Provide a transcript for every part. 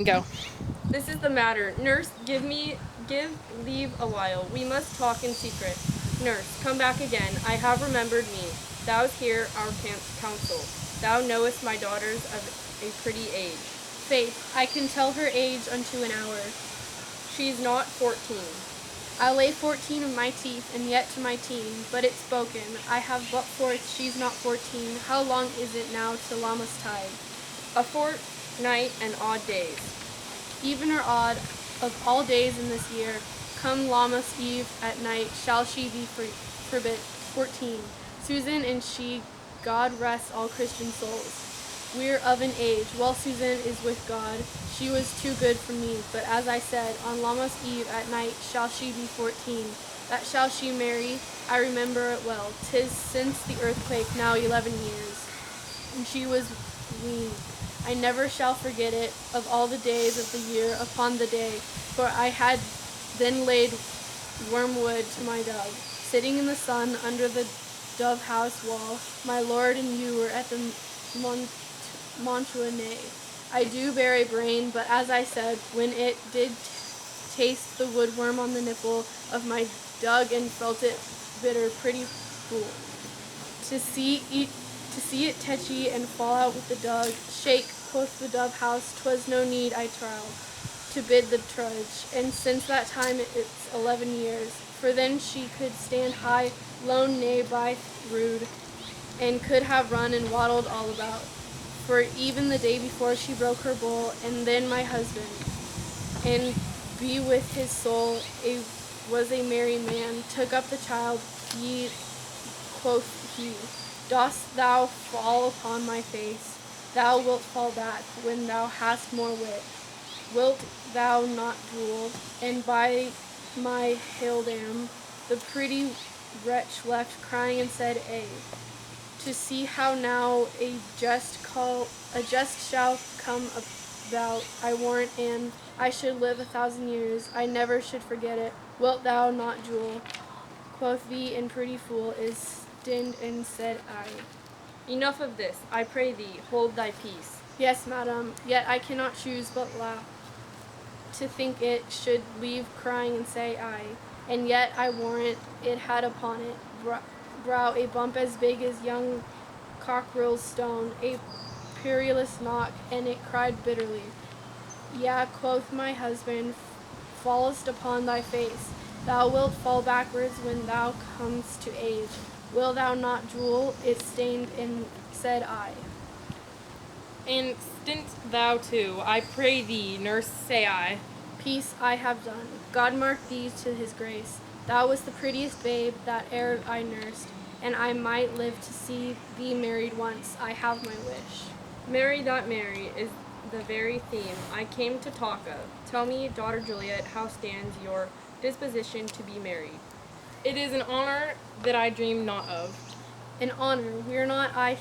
Go. This is the matter. Nurse, give leave a while. We must talk in secret. Nurse, come back again. I have remembered me. Thou's hear our counsel. Thou knowest my daughter's of a pretty age. Faith, I can tell her age unto an hour. She's not 14. I lay 14 of my teeth, and yet to my teen, but it's spoken. I have but forth, she's not 14. How long is it now to Lammas tide? A fortnight and odd days. Even or odd, of all days in this year, come Lammas eve at night, shall she be forbid 14. Susan and she, God rest all Christian souls. We're of an age. Well, Susan is with God. She was too good for me, but as I said, on Lammas eve at night shall she be 14. That shall she marry, I remember it well. 'Tis since the earthquake, now 11 years. And she was weaned. I never shall forget it, of all the days of the year, upon the day, for I had then laid wormwood to my dove, sitting in the sun under the dove house wall. My lord and you were at the Montournay. I do bear a brain, but as I said, when it did taste the woodworm on the nipple of my dug and felt it bitter, pretty fool. To see it tetchy and fall out with the dug, shake, quoth the dove house, 'twas no need, I trow, to bid the trudge, and since that time it's 11 years, for then she could stand high, lone, nay, by rude, and could have run and waddled all about. For even the day before she broke her bowl, and then my husband, and be with his soul, was a merry man, took up the child, quoth he, dost thou fall upon my face? Thou wilt fall back, when thou hast more wit. Wilt thou not drool? And by my haildam, the pretty wretch left crying and said, to see how now a jest shall come about, I warrant, and I should live 1,000 years, I never should forget it. Wilt thou not jewel? Quoth the and pretty fool is stinned, and said I. Enough of this, I pray thee, hold thy peace. Yes, madam, yet I cannot choose but laugh, to think it should leave crying and say I. And yet I warrant it had upon it brow a bump as big as young cockerel's stone, a perilous knock, and it cried bitterly. Yea, quoth my husband, fallest upon thy face. Thou wilt fall backwards when thou comest to age. Will thou not jewel? It stained, and said I. And stint thou too, I pray thee, nurse, say I. Peace I have done. God mark thee to his grace. Thou wast the prettiest babe that e'er I nursed, and I might live to see thee married once. I have my wish. Marry that Mary is the very theme I came to talk of. Tell me, daughter Juliet, how stands your disposition to be married? It is an honor that I dream not of. An honor, we're not I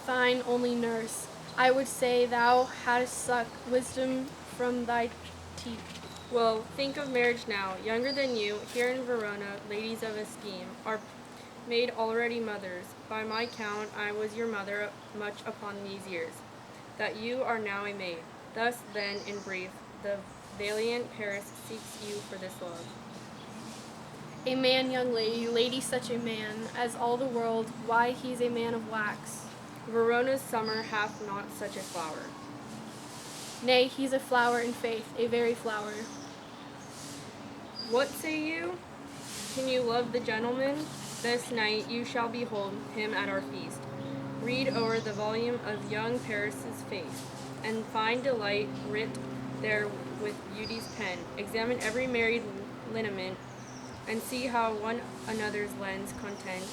thine only nurse. I would say thou hadst sucked wisdom from thy teeth. Well, think of marriage now. Younger than you, here in Verona, ladies of esteem are made already mothers. By my count, I was your mother much upon these years, that you are now a maid. Thus, then, in brief, the valiant Paris seeks you for this love. A man, young lady such a man, as all the world, why he's a man of wax. Verona's summer hath not such a flower. Nay, he's a flower in faith, a very flower. What say you? Can you love the gentleman? This night you shall behold him at our feast. Read o'er the volume of young Paris's face, and find delight writ there with beauty's pen. Examine every married lineament, and see how one another's lens contend,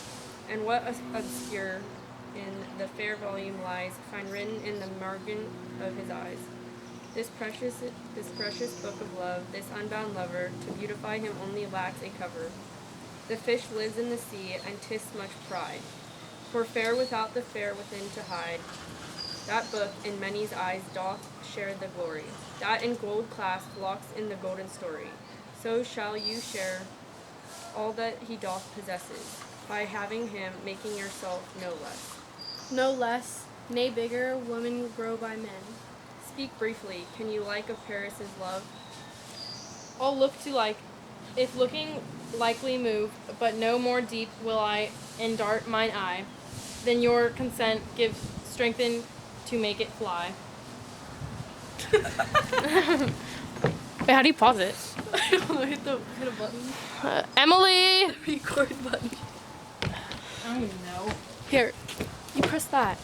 and what obscure in the fair volume lies, find written in the margin of his eyes. This precious book of love, this unbound lover, to beautify him only lacks a cover. The fish lives in the sea, and 'tis much pride, for fair without the fair within to hide. That book in many's eyes doth share the glory, that in gold clasped locks in the golden story. So shall you share all that he doth possesses, by having him, making yourself no less. No less, nay bigger, women grow by men. speak briefly. Can you like of Paris's love? I'll look to like, if looking likely move, but no more deep will I endart mine eye, then your consent gives strengthen to make it fly. Wait, how do you pause it? hit a button. Emily! Record button. I don't even know. Here, you press that.